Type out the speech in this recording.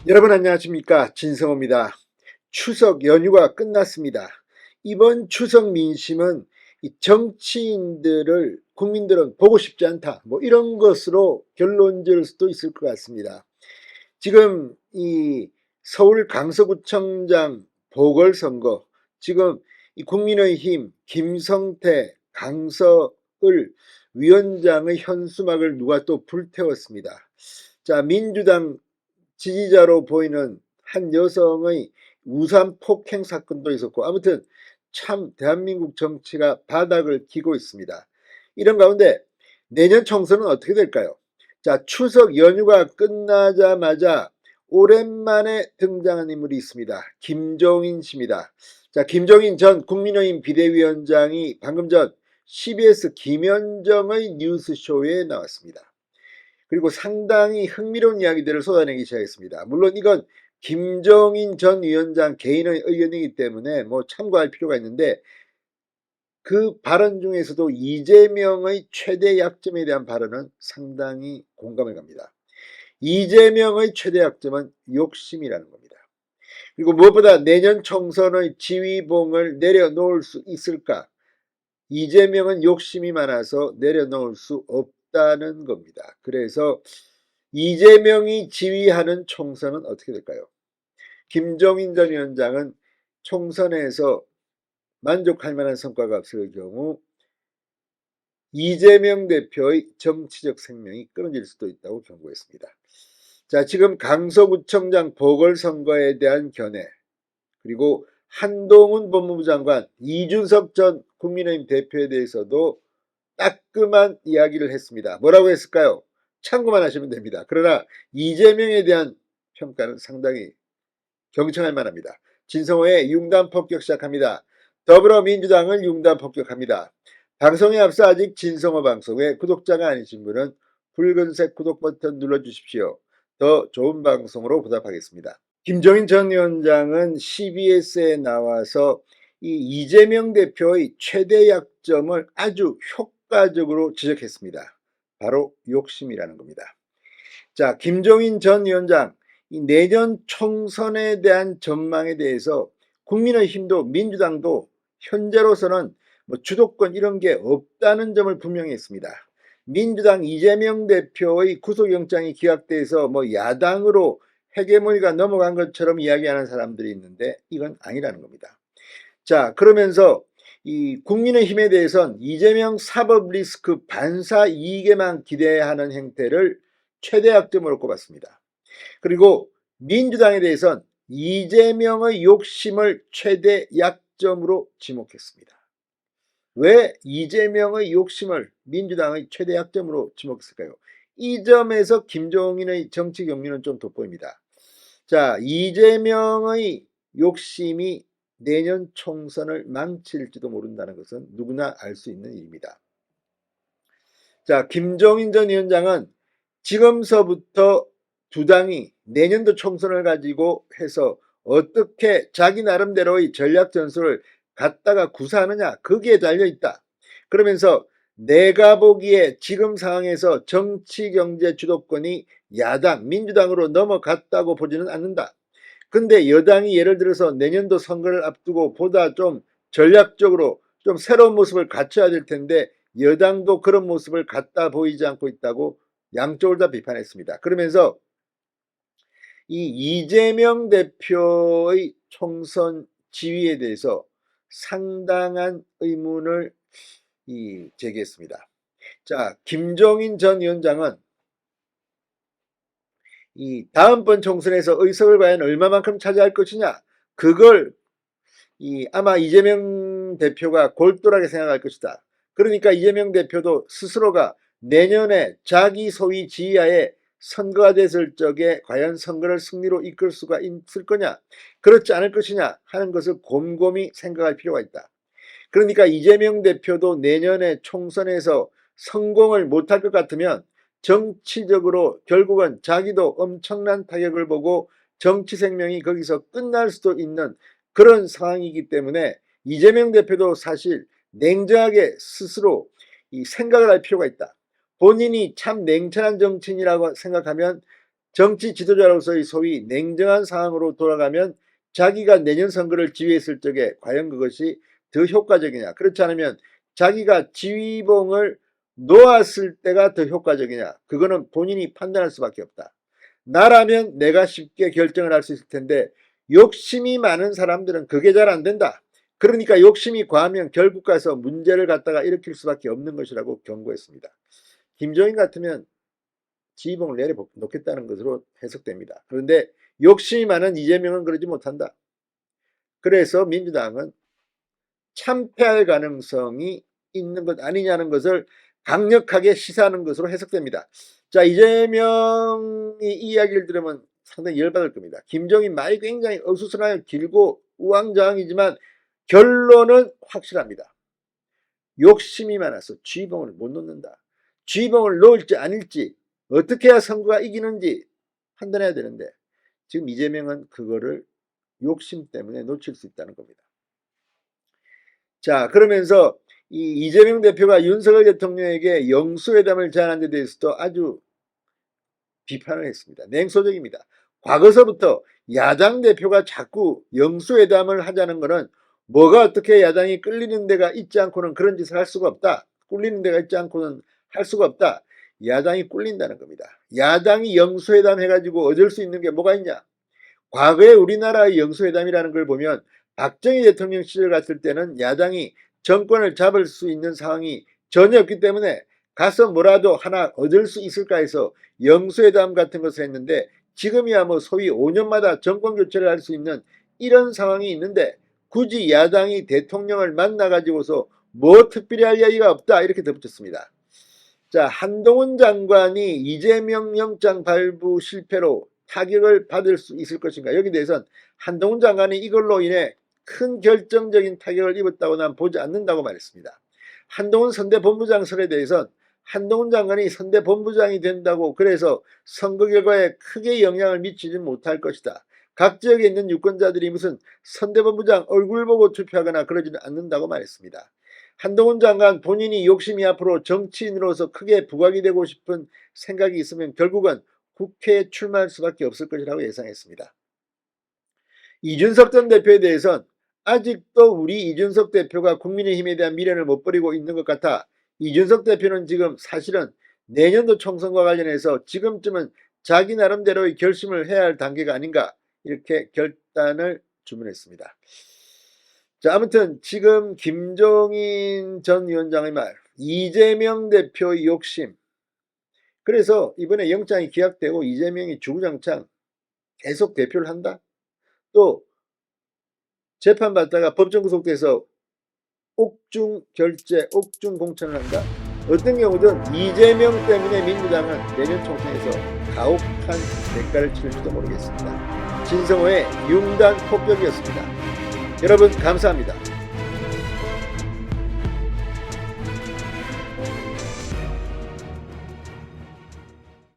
여러분 안녕하십니까, 진성호입니다. 추석 연휴가 끝났습니다. 이번 추석 민심은 이 정치인들을 국민들은 보고 싶지 않다, 뭐 이런 것으로 결론 지을 수도 있을 것 같습니다. 지금 이 서울 강서구청장 보궐선거, 지금 이 국민의힘 김성태 강서을 위원장의 현수막을 누가 또 불태웠습니다. 자, 민주당 지지자로 보이는 한 여성의 우산 폭행 사건도 있었고, 아무튼 참 대한민국 정치가 바닥을 기고 있습니다. 이런 가운데 내년 총선은 어떻게 될까요? 자, 추석 연휴가 끝나자마자 오랜만에 등장한 인물이 있습니다. 김종인 씨입니다. 자, 김종인 전 국민의힘 비대위원장이 방금 전 CBS 김현정의 뉴스쇼에 나왔습니다. 그리고 상당히 흥미로운 이야기들을 쏟아내기 시작했습니다. 물론 이건 김종인 전 위원장 개인의 의견이기 때문에 뭐 참고할 필요가 있는데, 그 발언 중에서도 이재명의 최대 약점에 대한 발언은 상당히 공감을 갑니다. 이재명의 최대 약점은 욕심이라는 겁니다. 그리고 무엇보다 내년 총선의 지휘봉을 내려놓을 수 있을까? 이재명은 욕심이 많아서 내려놓을 수 없다는 겁니다. 그래서 이재명이 지휘하는 총선은 어떻게 될까요? 김종인 전 위원장은 총선에서 만족할 만한 성과가 없을 경우 이재명 대표의 정치적 생명이 끊어질 수도 있다고 경고했습니다. 자, 지금 강서구청장 보궐선거에 대한 견해, 그리고 한동훈 법무부 장관, 이준석 전 국민의힘 대표에 대해서도 따끔한 이야기를 했습니다. 뭐라고 했을까요? 참고만 하시면 됩니다. 그러나 이재명에 대한 평가는 상당히 경청할 만합니다. 진성호의 융단 폭격 시작합니다. 더불어민주당을 융단 폭격합니다. 방송에 앞서 아직 진성호 방송에 구독자가 아니신 분은 붉은색 구독 버튼 눌러주십시오. 더 좋은 방송으로 보답하겠습니다. 김종인 전 위원장은 CBS에 나와서 이 이재명 대표의 최대 약점을 아주 효과적으로 지적했습니다. 바로 욕심이라는 겁니다. 자, 김종인 전 위원장, 이 내년 총선에 대한 전망에 대해서 국민의힘도 민주당도 현재로서는 뭐 주도권 이런 게 없다는 점을 분명히 했습니다. 민주당 이재명 대표의 구속영장이 기각돼서 뭐 야당으로 헤게모니가 넘어간 것처럼 이야기하는 사람들이 있는데 이건 아니라는 겁니다. 자, 그러면서 이 국민의힘에 대해선 이재명 사법 리스크 반사 이익에만 기대하는 행태를 최대 약점으로 꼽았습니다. 그리고 민주당에 대해선 이재명의 욕심을 최대 약점으로 지목했습니다. 왜 이재명의 욕심을 민주당의 최대 약점으로 지목했을까요? 이 점에서 김종인의 정치 경륜은 좀 돋보입니다. 자, 이재명의 욕심이 내년 총선을 망칠지도 모른다는 것은 누구나 알 수 있는 일입니다. 자, 김종인 전 위원장은 지금서부터 두 당이 내년도 총선을 가지고 해서 어떻게 자기 나름대로의 전략 전술을 갖다가 구사하느냐, 거기에 달려있다. 그러면서 내가 보기에 지금 상황에서 정치 경제 주도권이 야당, 민주당으로 넘어갔다고 보지는 않는다. 근데 여당이 예를 들어서 내년도 선거를 앞두고 보다 좀 전략적으로 좀 새로운 모습을 갖춰야 될 텐데 여당도 그런 모습을 갖다 보이지 않고 있다고 양쪽을 다 비판했습니다. 그러면서 이 이재명 대표의 총선 지위에 대해서 상당한 의문을 제기했습니다. 자, 김종인 전 위원장은 이 다음번 총선에서 의석을 과연 얼마만큼 차지할 것이냐, 그걸 아마 이재명 대표가 골똘하게 생각할 것이다. 그러니까 이재명 대표도 스스로가 내년에 자기 소위 지휘하에 선거가 됐을 적에 과연 선거를 승리로 이끌 수가 있을 거냐, 그렇지 않을 것이냐 하는 것을 곰곰이 생각할 필요가 있다. 그러니까 이재명 대표도 내년에 총선에서 성공을 못할 것 같으면 정치적으로 결국은 자기도 엄청난 타격을 보고 정치 생명이 거기서 끝날 수도 있는 그런 상황이기 때문에 이재명 대표도 사실 냉정하게 스스로 생각을 할 필요가 있다. 본인이 참 냉철한 정치인이라고 생각하면 정치 지도자로서의 소위 냉정한 상황으로 돌아가면 자기가 내년 선거를 지휘했을 적에 과연 그것이 더 효과적이냐, 그렇지 않으면 자기가 지휘봉을 놓았을 때가 더 효과적이냐, 그거는 본인이 판단할 수밖에 없다. 나라면 내가 쉽게 결정을 할 수 있을 텐데 욕심이 많은 사람들은 그게 잘 안 된다. 그러니까 욕심이 과하면 결국 가서 문제를 갖다가 일으킬 수밖에 없는 것이라고 경고했습니다. 김종인 같으면 지휘봉을 내려놓겠다는 것으로 해석됩니다. 그런데 욕심이 많은 이재명은 그러지 못한다. 그래서 민주당은 참패할 가능성이 있는 것 아니냐는 것을 강력하게 시사하는 것으로 해석됩니다. 자, 이재명이 이 이야기를 들으면 상당히 열받을 겁니다. 김종인 말이 굉장히 어수선하고 길고 우왕좌왕이지만 결론은 확실합니다. 욕심이 많아서 지휘봉을 못 놓는다. 지휘봉을 놓을지 아닐지 어떻게 해야 선거가 이기는지 판단해야 되는데 지금 이재명은 그거를 욕심 때문에 놓칠 수 있다는 겁니다. 자, 그러면서 이 이재명 대표가 윤석열 대통령에게 영수회담을 제안한 데 대해서도 아주 비판을 했습니다. 냉소적입니다. 과거서부터 야당 대표가 자꾸 영수회담을 하자는 것은 뭐가 어떻게 야당이 끌리는 데가 있지 않고는 그런 짓을 할 수가 없다. 꿀리는 데가 있지 않고는 할 수가 없다. 야당이 꿀린다는 겁니다. 야당이 영수회담 해가지고 얻을 수 있는 게 뭐가 있냐. 과거에 우리나라의 영수회담이라는 걸 보면 박정희 대통령 시절 갔을 때는 야당이 정권을 잡을 수 있는 상황이 전혀 없기 때문에 가서 뭐라도 하나 얻을 수 있을까 해서 영수회담 같은 것을 했는데 지금이야 뭐 소위 5년마다 정권 교체를 할 수 있는 이런 상황이 있는데 굳이 야당이 대통령을 만나가지고서 뭐 특별히 할 이야기가 없다 이렇게 덧붙였습니다. 자, 한동훈 장관이 이재명 영장 발부 실패로 타격을 받을 수 있을 것인가. 여기 대해서는 한동훈 장관이 이걸로 인해 큰 결정적인 타격을 입었다고 난 보지 않는다고 말했습니다. 한동훈 선대본부장설에 대해서는 한동훈 장관이 선대본부장이 된다고 그래서 선거 결과에 크게 영향을 미치지 못할 것이다. 각 지역에 있는 유권자들이 무슨 선대본부장 얼굴 보고 투표하거나 그러지는 않는다고 말했습니다. 한동훈 장관 본인이 욕심이 앞으로 정치인으로서 크게 부각이 되고 싶은 생각이 있으면 결국은 국회에 출마할 수밖에 없을 것이라고 예상했습니다. 이준석 전 대표에 대해서는 아직도 우리 이준석 대표가 국민의힘에 대한 미련을 못 버리고 있는 것 같아 이준석 대표는 지금 사실은 내년도 총선과 관련해서 지금쯤은 자기 나름대로의 결심을 해야 할 단계가 아닌가 이렇게 결단을 주문했습니다. 자, 아무튼 지금 김종인 전 위원장의 말, 이재명 대표의 욕심, 그래서 이번에 영장이 기각되고 이재명이 주구장창 계속 대표를 한다. 또 재판받다가 법정 구속돼서 옥중 결재, 옥중 공천을 한다. 어떤 경우든 이재명 때문에 민주당은 내년 총선에서 가혹한 대가를 치를지도 모르겠습니다. 진성호의 융단 폭격이었습니다. 여러분 감사합니다.